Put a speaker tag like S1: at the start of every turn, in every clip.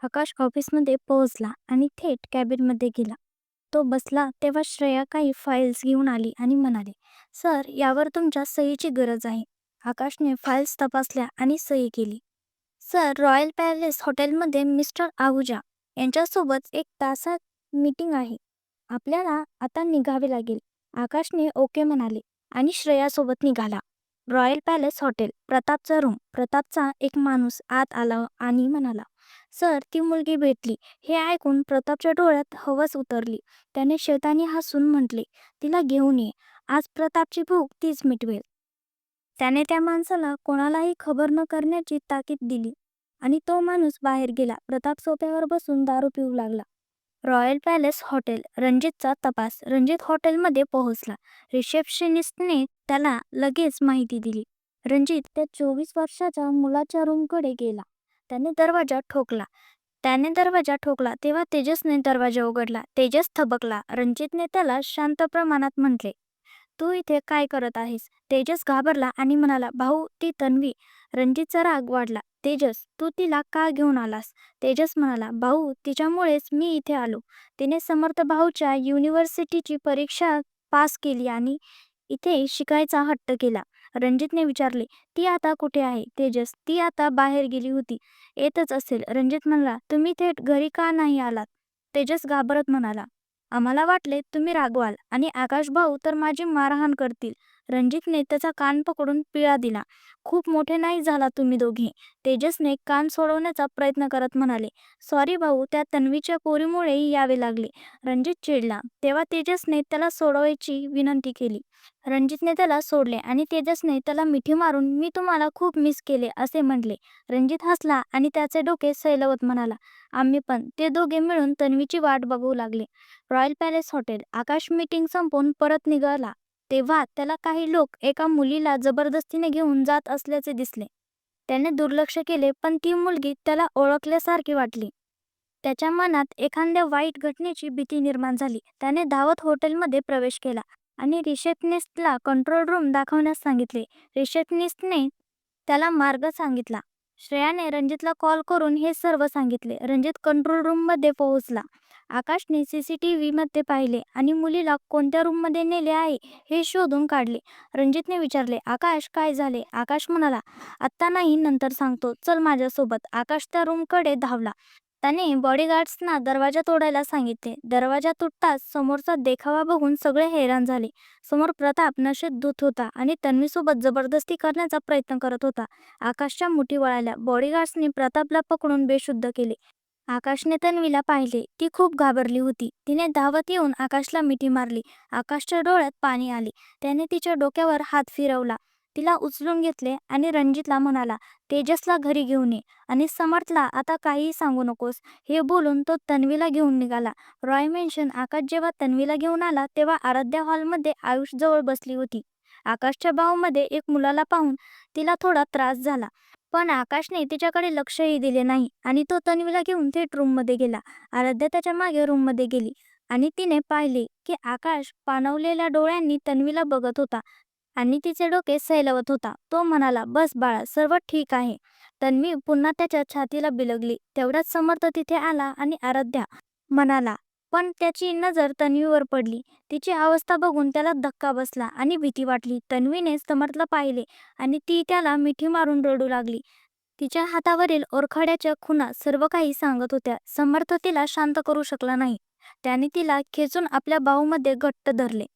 S1: आकाश ऑफिसमध्ये पोहोचला आणि थेट कॅबिनमध्ये गेला. तो बसला तेव्हा श्रेया काही फाईल्स घेऊन आली आणि म्हणाली, "सर, यावर तुमच्या सहीची गरज आहे." आकाशने फाईल्स तपासल्या आणि सही केली. "सर, रॉयल पॅलेस हॉटेलमध्ये मिस्टर आहुजा यांच्यासोबत 1 तासात मीटिंग आहे. आपल्याला आता निघावे लागेल." आकाशने ओके म्हणाले आणि श्रेयासोबत निघाला. रॉयल पॅलेस हॉटेल, प्रतापचा रूम. प्रतापचा एक माणूस आत आला आणि म्हणाला, "सर, ती मुलगी भेटली." हे ऐकून प्रतापच्या डोळ्यात हवस उतरली. त्याने शैतानी हसून म्हटले, "तिला घेऊन ये. आज प्रतापची भूक तीच मिटवेल." त्याने त्या माणसाला कोणालाही खबर न करण्याची ताकीद दिली आणि तो माणूस बाहेर गेला. प्रताप सोफ्यावर बसून दारू पिऊ लागला. Royal Palace hotel. रणजितचा तपास. रणजित हॉटेलमध्ये पोहोचला. रिसेप्शनिस्टने त्याला लगेच माहिती दिली. रणजित त्या 24 वर्षाच्या मुलाच्या रूमकडे गेला. त्याने दरवाजा ठोकला तेव्हा तेजसने दरवाजा उघडला. तेजस थबकला. रणजितने त्याला शांत प्रमाणात म्हटले, "तू इथे काय करत आहेस?" तेजस घाबरला आणि म्हणाला, "भाऊ, ती तन्वी." रणजितचा राग वाढला. "तेजस, तू तिला का घेऊन आलास?" तेजस म्हणाला, "भाऊ, तिच्यामुळेच मी इथे आलो. तिने समर्थ भाऊच्या युनिव्हर्सिटीची परीक्षा पास केली आणि इथे शिकायचा हट्ट केला." रणजितने विचारले, "ती आता कुठे आहे?" तेजस, "ती आता बाहेर गेली होती. येतच असेल." रणजित म्हणाला, "तुम्ही थेट घरी का नाही आलात?" तेजस घाबरत म्हणाला, "आम्हाला वाटले तुम्ही रागवाल आणि आकाश भाऊ तर माझी मारहाण करतील." रणजितने त्याचा कान पकडून पिळा दिला. "खूप मोठे नाही झाला तुम्ही दोघे." तेजसने कान सोडवण्याचा प्रयत्न करत म्हणाले, "सॉरी भाऊ, त्या तन्वीच्या पोरीमुळेही यावे लागले." रणजित चिडला. तेव्हा तेजसने त्याला सोडवायची विनंती केली. रणजितने त्याला सोडले आणि तेजसने त्याला मिठी मारून, "मी तुम्हाला खूप मिस केले," असे म्हटले. रणजित हसला आणि त्याचे डोके सैलवत म्हणाला, "आम्ही पण." ते दोघे मिळून तन्वीची वाट बघू लागले. Royal Palace Hotel. Akash meeting संपवून परत निघाला तेव्हा त्याला काही लोक एका मुलीला जबरदस्तीने घेऊन जात असल्याचे दिसले. त्याने दुर्लक्ष केले, पण ती मुलगी त्याला ओळखल्यासारखी वाटली. त्याच्या मनात एखाद्या वाईट घटनेची भीती निर्माण झाली. त्याने धावत हॉटेलमध्ये प्रवेश केला आणि रिसेप्शनिस्टला कंट्रोल रूम दाखवण्यास सांगितले. रिसेप्शनिस्टने त्याला मार्ग सांगितला. श्रेयाने रणजितला कॉल करून हे सर्व सांगितले. रणजित कंट्रोल रूममध्ये पोहोचला. आकाशने CCTV मध्ये पाहिले आणि मुलीला कोणत्या रूममध्ये नेले आहे हे शोधून काढले. रणजितने विचारले, "आकाश, काय झाले?" आकाश म्हणाला, "आत्ता नाही, नंतर सांगतो. चल माझ्यासोबत." आकाश त्या रूमकडे धावला. त्याने बॉडीगार्ड्सना दरवाजा तोडायला सांगितले. दरवाजा तुटताच समोरचा देखावा बघून सगळे हैराण झाले. समोर प्रताप नशेत धूत होता आणि तन्वीसोबत जबरदस्ती करण्याचा प्रयत्न करत होता. आकाशच्या मुठी वळाल्या. बॉडीगार्ड्सनी प्रतापला पकडून बेशुद्ध केले. आकाशने तन्वीला पाहिले. ती खूप घाबरली होती. तिने धावत येऊन आकाशला मिठी मारली. आकाशच्या डोळ्यात पाणी आले. त्याने तिच्या डोक्यावर हात फिरवला, तिला उचलून घेतले आणि रणजितला म्हणाला, "तेजसला घरी घेऊन ये आणि समर्थला आता काहीही सांगू नकोस." हे बोलून तो तन्वीला घेऊन निघाला. रॉय मेन्शन. आकाश जेव्हा तन्वीला घेऊन आला तेव्हा आराध्या हॉलमध्ये आयुष जवळ बसली होती. आकाशच्या बाहूमध्ये एक मुलाला पाहून तिला थोडा त्रास झाला, पण आकाशने तिच्याकडे लक्षही दिले नाही आणि तो तन्वीला घेऊन थेट रूममध्ये गेला. आराध्या त्याच्या मागे रूममध्ये गेली आणि तिने पाहिले की आकाश पाणवलेल्या डोळ्यांनी तन्वीला बघत होता आणि तिचे डोके सैलवत होता. तो म्हणाला, "बस बाळा, सर्व ठीक आहे." तन्वी पुन्हा त्याच्या छातीला बिलगली. तेवढ्यात समर्थ तिथे आला आणि आराध्या म्हणाला, पण त्याची नजर तन्वीवर पडली. तिची अवस्था बघून त्याला धक्का बसला आणि भीती वाटली. तन्वीने समर्थला पाहिले आणि ती त्याला मिठी मारून रडू लागली. तिच्या हातावरील ओरखड्याच्या खुणा सर्व काही सांगत होत्या. समर्थ तिला शांत करू शकला नाही. त्याने तिला खेचून आपल्या बाहूमध्ये घट्ट धरले.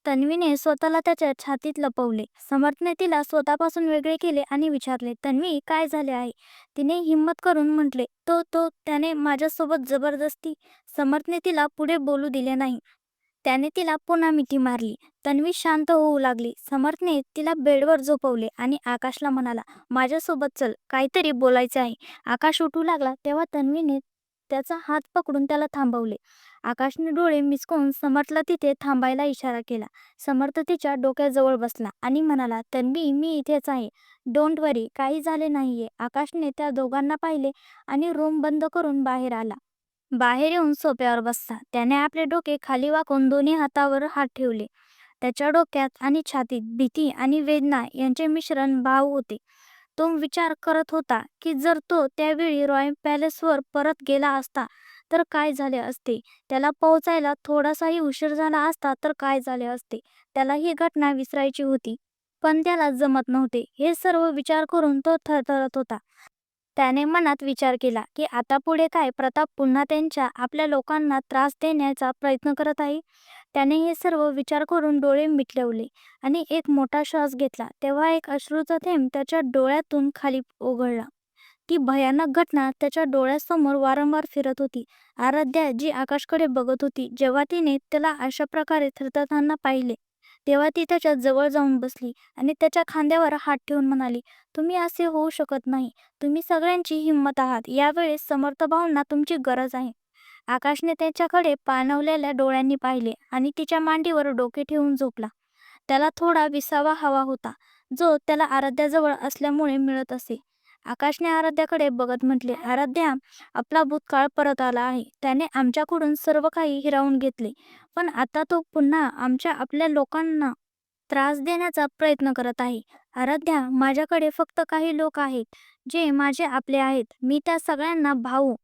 S1: तन्वीने स्वतःला त्याच्या छातीत लपवले. समर्थने तिला स्वतःपासून वेगळे केले आणि विचारले, "तन्वी, काय झाले आहे?" तिने हिंमत करून म्हटले, त्याने माझ्यासोबत जबरदस्ती." समर्थने तिला पुढे बोलू दिले नाही. त्याने तिला पुन्हा मिठी मारली. तन्वी शांत होऊ लागली. समर्थने तिला बेडवर झोपवले आणि आकाशला म्हणाला, "माझ्यासोबत चल, काहीतरी बोलायचे आहे." आकाश उठू लागला तेव्हा तन्वीने त्याचा हात पकडून त्याला थांबवले. आकाशने डोळे मिचकून समर्थला तिथे थांबायला इशारा केला. समर्थ तिच्या डोक्याजवळ बसला आणि म्हणाला, "तन्वी, मी इथेच आहे. डोंट वरी, काही झाले नाहीये." आकाशने त्या दोघांना पाहिले आणि रूम बंद करून बाहेर आला. बाहेर येऊन सोफ्यावर बसला. त्याने आपले डोके खाली वाकून दोन्ही हातावर हात ठेवले. त्याच्या डोक्यात आणि छातीत भीती आणि वेदना यांचे मिश्रण भाव होते. तो विचार करत होता की जर तो त्यावेळी रॉयल पॅलेसवर परत गेला असता तर काय झाले असते. त्याला पोहोचायला थोडासाही उशीर झाला असता तर काय झाले असते. त्याला ही घटना विसरायची होती, पण त्याला जमत नव्हते. हे सर्व विचार करून तो थरथरत होता. त्याने मनात विचार केला की आता पुढे काय. प्रताप पुन्हा आपल्या लोकांना त्रास देण्याचा प्रयत्न करत आहे. त्याने हे सर्व विचार करून डोळे मिटवले आणि एक मोठा श्वास घेतला. तेव्हा एक अश्रूचा थेंब त्याच्या डोळ्यातून खाली ओघळला. ती भयानक घटना त्याच्या डोळ्यासमोर वारंवार फिरत होती. आराध्या जी आकाशकडे बघत होती, जेव्हा तिने त्याला अशा प्रकारे थरथरताना पाहिले, तेव्हा ती त्याच्या जवळ जाऊन बसली आणि त्याच्या खांद्यावर हात ठेवून म्हणाली, तुम्ही असे होऊ शकत नाही. तुम्ही सगळ्यांची हिंमत आहात. यावेळेस समर्थ भाऊंना तुमची गरज आहे. आकाशने त्याच्याकडे पाणवलेल्या डोळ्यांनी पाहिले आणि तिच्या मांडीवर डोके ठेवून झोपला. त्याला थोडा विसावा हवा होता, जो त्याला आराध्याजवळ असल्यामुळे मिळत असे. आकाशने आराध्याकडे बघत म्हटले, आराध्या, आपला भूतकाळ परत आला आहे. त्याने आमच्याकडून सर्व काही हिरावून घेतले, पण आता तो पुन्हा आपल्या लोकांना त्रास देण्याचा प्रयत्न करत आहे. आराध्या, माझ्याकडे फक्त काही लोक आहेत, जे माझे आपले आहेत. मी त्या सगळ्यांना भाऊ,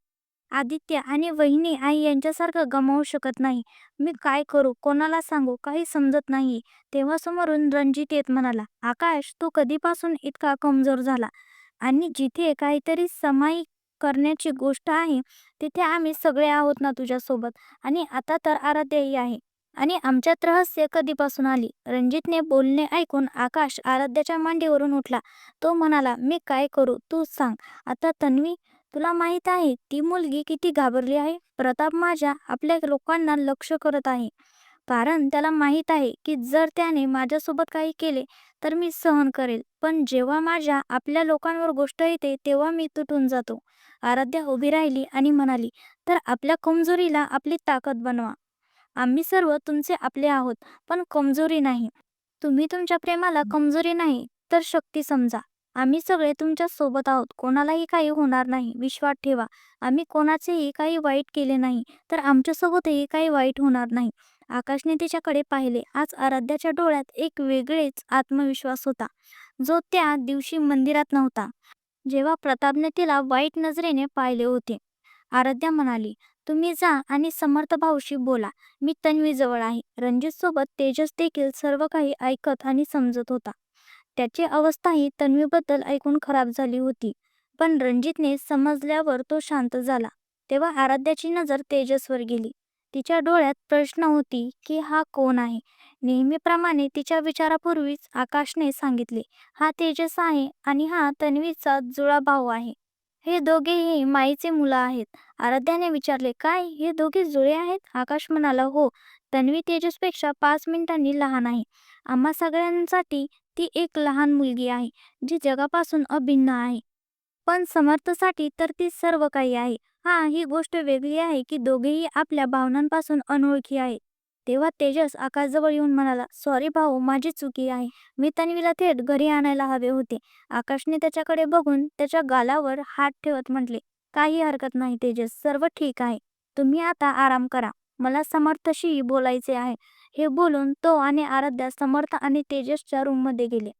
S1: आदित्य आणि वहिनी आई यांच्यासारखं गमावू शकत नाही. मी काय करू, कोणाला सांगू, काही समजत नाहीये. तेव्हा समोरून रणजित येत म्हणाला, आकाश, तू कधीपासून इतका कमजोर झाला? आणि जिथे काहीतरी सामायिक करण्याची गोष्ट आहे, तिथे आम्ही सगळे आहोत ना तुझ्यासोबत. आणि आता तर आराध्याही आहे. आणि आमच्यात रहस्य कधीपासून आली? रणजितने बोलणे ऐकून आकाश आराध्याच्या मांडीवरून उठला. तो म्हणाला, मी काय करू, तू सांग. आता तन्वी, तुला माहित आहे ती मुलगी किती घाबरली आहे. प्रताप आपल्या लोकांना लक्ष करत आहे, कारण त्याला माहित आहे की जर त्याने माझ्यासोबत काही केले तर मी सहन करेल, पण जेव्हा आपल्या लोकांवर गोष्ट येते तेव्हा मी तुटून जातो. आराध्या उभी राहिली आणि म्हणाली, तर आपल्या कमजोरीला आपली ताकद बनवा. आम्ही सर्व तुमचे आपले आहोत, पण कमजोरी नाही. तुम्ही तुमच्या प्रेमाला कमजोरी नाही तर शक्ती समजा. आम्ही सगळे तुमच्या सोबत आहोत. कोणालाही काही होणार नाही, विश्वास ठेवा. आम्ही कोणाचेही काही वाईट केले नाही, तर आमच्यासोबतही काही वाईट होणार नाही. आकाशने तिच्याकडे पाहिले. आज आराध्याच्या डोळ्यात एक वेगळेच आत्मविश्वास होता, जो त्या दिवशी मंदिरात नव्हता, जेव्हा प्रतापने तिला वाईट नजरेने पाहिले होते. आराध्या म्हणाली, तुम्ही जा आणि समर्थ भाऊशी बोला. मी तन्वीजवळ आहे. रणजित सोबत तेजस देखील सर्व काही ऐकत आणि समजत होता. त्याची अवस्थाही तन्वीबद्दल ऐकून खराब झाली होती, पण रणजितने समजल्यावर तो शांत झाला. तेव्हा आराध्याची नजर तेजसवर गेली. तिच्या डोळ्यात प्रश्न होती की हा कोण आहे. नेहमीप्रमाणे तिच्या विचारापूर्वीच आकाशने सांगितले, हा तेजस आहे आणि हा तन्वीचा जुळा भाऊ आहे. हे दोघेही माईचे मुलं आहेत. आराध्याने विचारले, काय हे दोघे जुळे आहेत? आकाश म्हणाला, हो. तन्वी तेजसपेक्षा 5 मिनिटांनी लहान आहे. आम्हा सगळ्यांसाठी ती एक लहान मुलगी आहे, जी जगापासून अभिन्न आहे. पण समर्थसाठी तर ती सर्व काही आहे. हां, ही गोष्ट वेगळी आहे की दोघेही आपल्या भावनांपासून अनोळखी आहेत. तेव्हा तेजस आकाशजवळ येऊन म्हणाला, सॉरी भाऊ, माझी चुकी आहे. मी तन्वीला थेट घरी आणायला हवे होते. आकाशने त्याच्याकडे बघून त्याच्या गालावर हात ठेवत म्हटले, काही हरकत नाही तेजस, सर्व ठीक आहे. तुम्ही आता आराम करा. मला समर्थशीही बोलायचे आहे. हे बोलून तो आणि आराध्या समर्थ आणि तेजसच्या रूममध्ये गेले.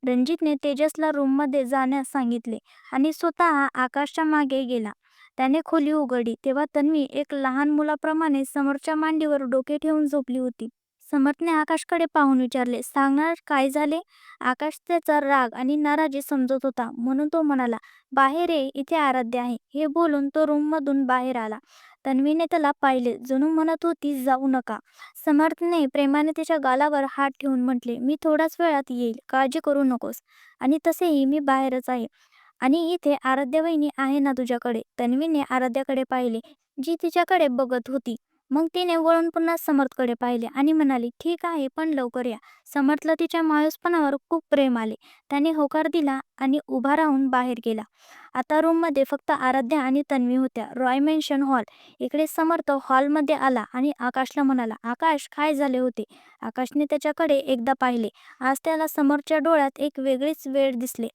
S1: रणजितने तेजसला रूममध्ये जाण्यास सांगितले आणि स्वतः आकाशच्या मागे गेला. त्याने खोली उघडली तेव्हा तन्वी एक लहान मुलाप्रमाणे समोरच्या मांडीवर डोके ठेवून झोपली होती. समर्थने आकाशकडे पाहून विचारले, सांगणार काय झाले? आकाश त्याचा राग आणि नाराजी समजत होता, म्हणून तो म्हणाला, बाहेर ये, इथे आराध्य आहे. हे बोलून तो रूममधून बाहेर आला. तन्वीने त्याला पाहिले, जणू म्हणत होती, जाऊ नका. समर्थने प्रेमाने तिच्या गालावर हात ठेवून म्हटले, मी थोड्याच वेळात येईल, काळजी करू नकोस. आणि तसेही मी बाहेरच आहे. आणि इथे आराध्या वहिनी आहे ना तुझ्याकडे? तन्वीने आराध्याकडे पाहिले, जी तिच्याकडे बघत होती. मग तिने वळून पुन्हा समर्थकडे पाहिले आणि म्हणाली, ठीक आहे, पण लवकर या. समर्थला तिच्या माणूसपणावर खूप प्रेम आले. त्याने होकार दिला आणि उभा राहून बाहेर गेला. आता रूममध्ये फक्त आराध्या आणि तन्वी होत्या. Roy mention hall. इकडे समर्थ हॉलमध्ये आला आणि आकाशला म्हणाला, आकाश, काय झाले होते? आकाशने त्याच्याकडे एकदा पाहिले. आज त्याला समोरच्या डोळ्यात एक वेगळीच वेळ दिसले.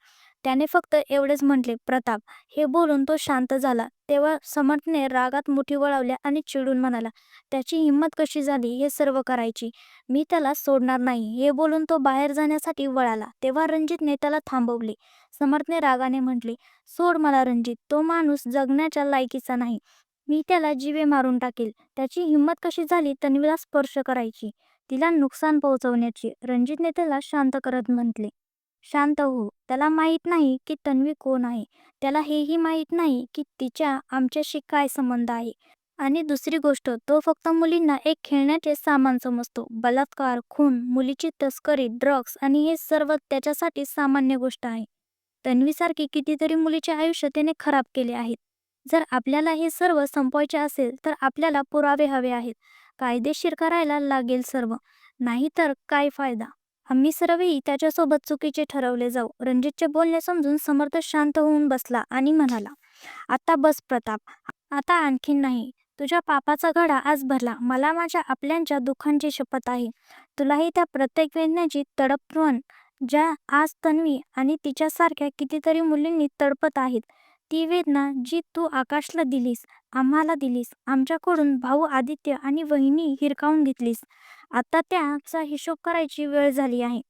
S1: त्याने फक्त एवढेच म्हटले, प्रताप. हे बोलून तो शांत झाला. तेव्हा समर्थने रागात मुठी वळवल्या आणि चिडून म्हणाला, त्याची हिंमत कशी झाली हे सर्व करायची? मी त्याला सोडणार नाही. हे बोलून तो बाहेर जाण्यासाठी वळाला. तेव्हा रणजितने त्याला थांबवले. समर्थने रागाने म्हटले, सोड मला रणजित. तो माणूस जगण्याच्या लायकीचा नाही. मी त्याला जीवे मारून टाकेल. त्याची हिंमत कशी झाली तन्वीला स्पर्श करायची, तिला नुकसान पोहोचवण्याची? रणजितने त्याला शांत करत म्हटले, शांत हो. त्याला माहीत नाही की तन्वी कोण आहे. त्याला हेही माहीत नाही की तिच्या आमच्याशी काय संबंध आहे. आणि दुसरी गोष्ट, तो फक्त मुलींना एक खेळण्याचे सामान समजतो. बलात्कार, खून, मुलीची तस्करी, ड्रग्ज आणि हे सर्व त्याच्यासाठी सामान्य गोष्ट आहे. तन्वीसारखी कितीतरी मुलीचे आयुष्य त्याने खराब केले आहेत. जर आपल्याला हे सर्व संपवायचे असेल तर आपल्याला पुरावे हवे आहेत. कायदेशीर करायला लागेल सर्व. नाहीतर काय फायदा? आम्ही सर्वही त्याच्यासोबत चुकीचे ठरवले जाऊ. रणजितचे बोलणे समजून समर्थ शांत होऊन बसला आणि म्हणाला, आता बस प्रताप. आता आणखीन नाही. तुझ्या पापाचा घडा आज भरला. मला माझ्या आपल्यांच्या दुःखांची शपथ आहे. तुलाही त्या प्रत्येक वेदनेची तडपण ज्या आज तन्वी आणि तिच्यासारख्या कितीतरी मुलींनी तडपत आहेत. ती वेदना जी तू आकाशला दिलीस, आम्हाला दिलीस, आमच्याकडून भाऊ आदित्य आणि वहिनी हिरकावून घेतलीस. आता त्याचा हिशोब करायची वेळ झाली आहे.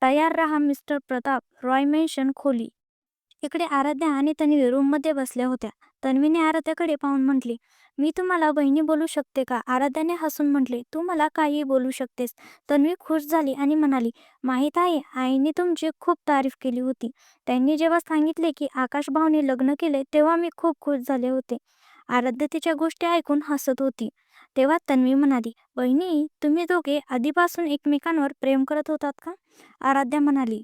S1: तयार रहा मिस्टर प्रताप. रॉय मेन्शन खोली. इकडे आराध्या आणि तन्वी रूममध्ये बसल्या होत्या. तन्वीने आराध्याकडे पाहून म्हटली, मी तुम्हाला बहिणी बोलू शकते का? आराध्याने हसून म्हटले, तू मला काहीही बोलू शकतेस. तन्वी खुश झाली आणि म्हणाली, माहीत आहे, आईने तुमची खूप तारीफ केली होती. त्यांनी जेव्हा सांगितले की आकाश भाऊने लग्न केले तेव्हा मी खूप खुश झाले होते. आराध्या तिच्या गोष्टी ऐकून हसत होती. तेव्हा तन्वी म्हणाली, बहिणी, तुम्ही दोघे आधीपासून एकमेकांवर प्रेम करत होतात का? आराध्या म्हणाली,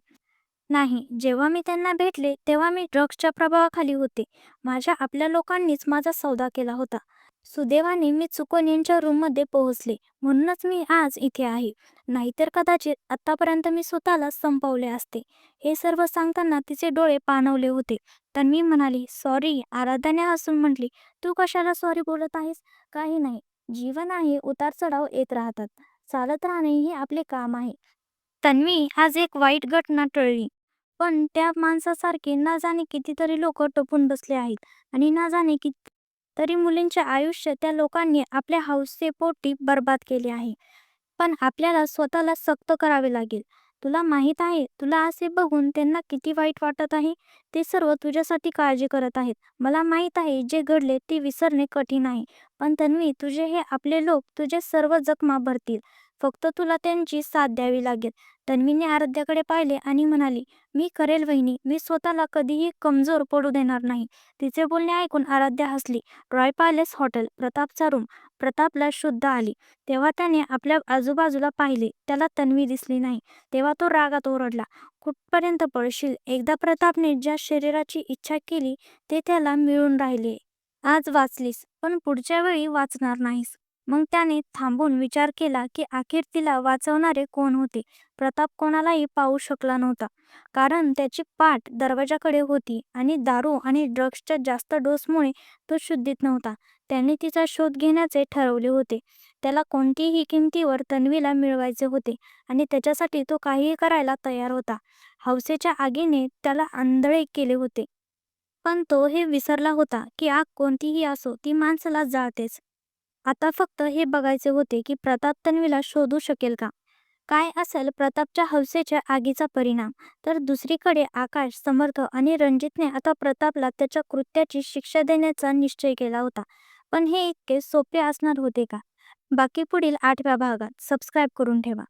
S1: नाही. जेव्हा मी त्यांना भेटले तेव्हा मी ड्रग्सच्या प्रभावाखाली होते. माझ्या आपल्या लोकांनीच माझा सौदा केला होता. सुदैवाने मी चुकून यांच्या रूममध्ये पोहोचले, म्हणूनच मी आज इथे आहे. नाहीतर कदाचित आतापर्यंत मी स्वतःला संपवले असते. हे सर्व सांगताना तिचे डोळे पाणवले होते. तन्वी म्हणाली, सॉरी. आराध्याने हसून म्हटली, तू कशाला सॉरी बोलत आहेस? काही नाही. जीवन आहे, उतार चढाव येत राहतात. चालत राहणे हे आपले काम आहे. तन्वी आज एक वाईट घटना टळली. पण त्या माणसासारखे ना जाणे कितीतरी लोक टपून बसले आहेत आणि ना जाणे कितीतरी मुलींचे आयुष्य त्या लोकांनी आपल्या हौसेपोटी बर्बाद केले आहे. पण आपल्याला स्वतःला सक्त करावे लागेल. तुला माहीत आहे, तुला असे बघून त्यांना किती वाईट वाटत आहे. ते सर्व तुझ्यासाठी काळजी करत आहेत. मला माहीत आहे, जे घडले ते विसरणे कठीण आहे. पण तन्वी, तुझे हे आपले लोक तुझे सर्व जखमा भरतील. फक्त तुला त्यांची साथ द्यावी लागेल. तन्वीने आराध्याकडे पाहिले आणि म्हणाली, मी करेल वहिनी. मी स्वतःला कधीही कमजोर पडू देणार नाही. तिचे बोलणे ऐकून आराध्या हसली. रॉय पॅलेस हॉटेल, प्रतापचा रूम. प्रतापला शुद्ध आली. तेव्हा त्याने आपल्या आजूबाजूला पाहिले. त्याला तन्वी दिसली नाही. तेव्हा तो रागात ओरडला, कुठपर्यंत पळशील? एकदा प्रतापने ज्या शरीराची इच्छा केली ते त्याला मिळून राहिले. आज वाचलीस, पण पुढच्या वेळी वाचणार नाहीस. मग त्याने थांबून विचार केला की अखेर तिला वाचवणारे कोण होते. प्रताप कोणालाही पाहू शकला नव्हता, कारण त्याची पाठ दरवाजाकडे होती आणि दारू आणि ड्रग्सच्या जास्त डोसमुळे तो शुद्धीत नव्हता. त्याने तिचा शोध घेण्याचे ठरवले होते. त्याला कोणतीही किमतीवर तन्वीला मिळवायचे होते आणि त्याच्यासाठी तो काहीही करायला तयार होता. हौसेच्या आगीने त्याला आंधळे केले होते. पण तो हे विसरला होता की आग कोणतीही असो ती माणसाला जाळतेच. आता फक्त हे बघायचे होते की प्रताप तन्वीला शोधू शकेल का? काय असेल प्रतापच्या हौसेच्या आगीचा परिणाम? तर दुसरीकडे आकाश, समर्थ आणि रणजितने आता प्रतापला त्याच्या कृत्याची शिक्षा देण्याचा निश्चय केला होता. पण हे इतके सोपे असणार होते का? बाकी पुढील 8व्या भागात. सबस्क्राईब करून ठेवा.